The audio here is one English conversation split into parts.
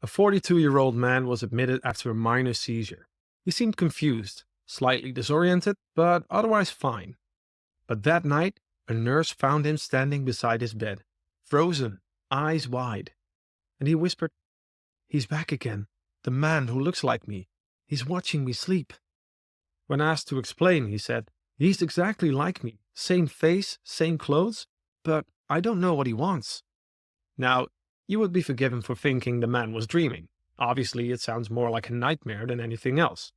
A 42-year-old man was admitted after a minor seizure. He seemed confused, slightly disoriented, but otherwise fine. But that night, a nurse found him standing beside his bed, frozen, eyes wide. And he whispered, "He's back again. The man who looks like me. He's watching me sleep." When asked to explain, he said, "He's exactly like me. Same face, same clothes, but I don't know what he wants." Now, you would be forgiven for thinking the man was dreaming. Obviously, it sounds more like a nightmare than anything else.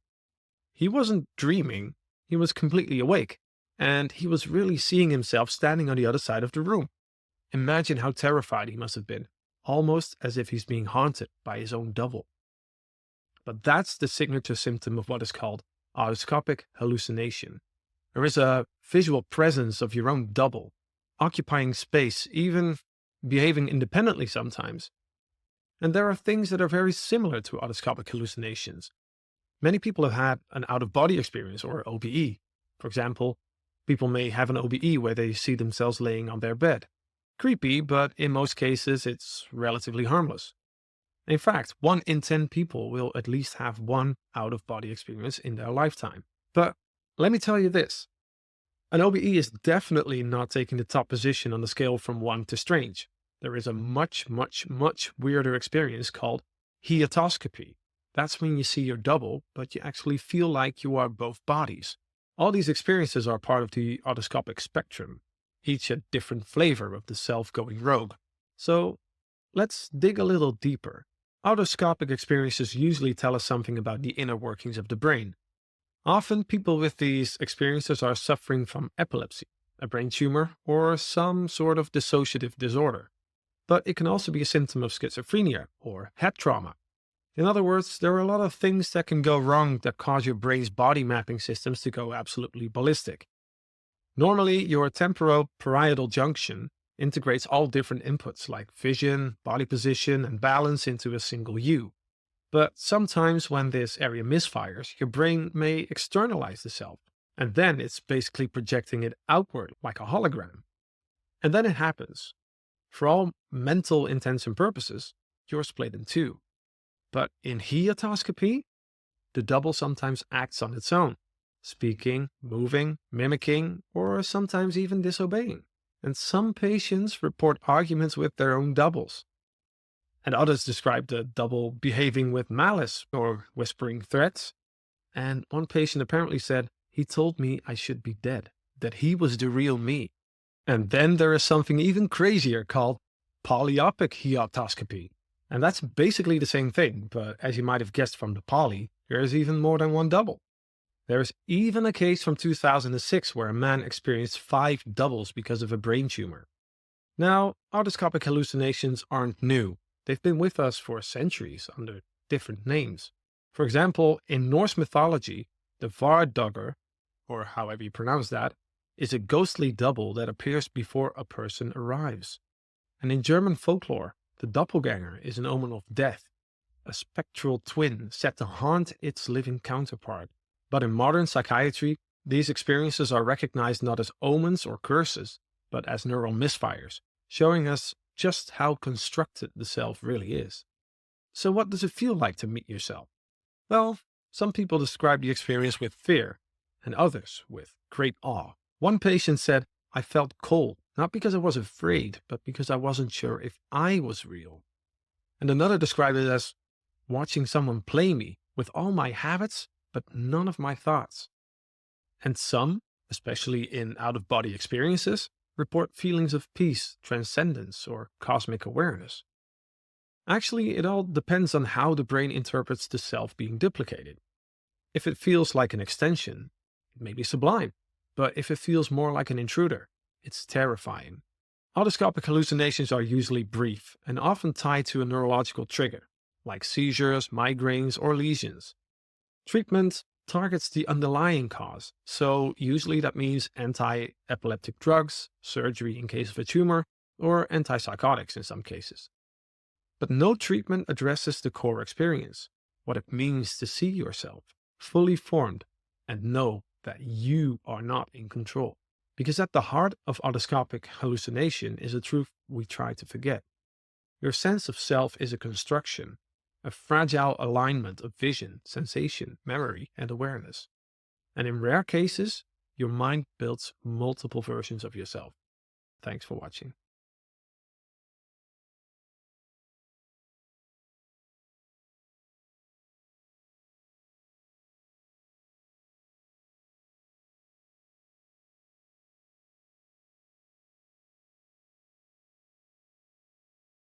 He wasn't dreaming, he was completely awake, and he was really seeing himself standing on the other side of the room. Imagine how terrified he must have been, almost as if he's being haunted by his own double. But that's the signature symptom of what is called autoscopic hallucination. There is a visual presence of your own double, occupying space, even behaving independently sometimes. And there are things that are very similar to autoscopic hallucinations. Many people have had an out-of-body experience or OBE. For example, people may have an OBE where they see themselves laying on their bed. Creepy, but in most cases it's relatively harmless. In fact, 1 in 10 people will at least have one out-of-body experience in their lifetime. But let me tell you this. An OBE is definitely not taking the top position on the scale from 1 to strange. There is a much weirder experience called heautoscopy. That's when you see your double, but you actually feel like you are both bodies. All these experiences are part of the autoscopic spectrum, each a different flavor of the self going rogue. So let's dig a little deeper. Autoscopic experiences usually tell us something about the inner workings of the brain. Often people with these experiences are suffering from epilepsy, a brain tumor, or some sort of dissociative disorder. But it can also be a symptom of schizophrenia or head trauma. In other words, there are a lot of things that can go wrong that cause your brain's body mapping systems to go absolutely ballistic. Normally, your temporoparietal junction integrates all different inputs like vision, body position, and balance into a single you. But sometimes when this area misfires, your brain may externalize the self, and then it's basically projecting it outward like a hologram. And then it happens. For all mental intents and purposes, you're split in two. But in heautoscopy, the double sometimes acts on its own, speaking, moving, mimicking, or sometimes even disobeying. And some patients report arguments with their own doubles. And others describe the double behaving with malice or whispering threats. And one patient apparently said, "He told me I should be dead, that he was the real me." And then there is something even crazier called polyopic heautoscopy. And that's basically the same thing, but as you might have guessed from the poly, there is even more than one double. There is even a case from 2006 where a man experienced 5 doubles because of a brain tumor. Now, autoscopic hallucinations aren't new. They've been with us for centuries under different names. For example, in Norse mythology, the Vardugr, or however you pronounce that, is a ghostly double that appears before a person arrives. And in German folklore, the doppelganger is an omen of death, a spectral twin set to haunt its living counterpart. But in modern psychiatry, these experiences are recognized not as omens or curses, but as neural misfires, showing us just how constructed the self really is. So what does it feel like to meet yourself? Well, some people describe the experience with fear, and others with great awe. One patient said, "I felt cold, not because I was afraid, but because I wasn't sure if I was real." And another described it as watching someone play me with all my habits, but none of my thoughts. And some, especially in out-of-body experiences, report feelings of peace, transcendence, or cosmic awareness. Actually, it all depends on how the brain interprets the self being duplicated. If it feels like an extension, it may be sublime, but if it feels more like an intruder, it's terrifying. Autoscopic hallucinations are usually brief and often tied to a neurological trigger, like seizures, migraines, or lesions. Treatment targets the underlying cause, so usually that means anti-epileptic drugs, surgery in case of a tumor, or antipsychotics in some cases. But no treatment addresses the core experience, what it means to see yourself fully formed and know that you are not in control. Because at the heart of autoscopic hallucination is a truth we try to forget. Your sense of self is a construction, a fragile alignment of vision, sensation, memory, and awareness. And in rare cases, your mind builds multiple versions of yourself. Thanks for watching.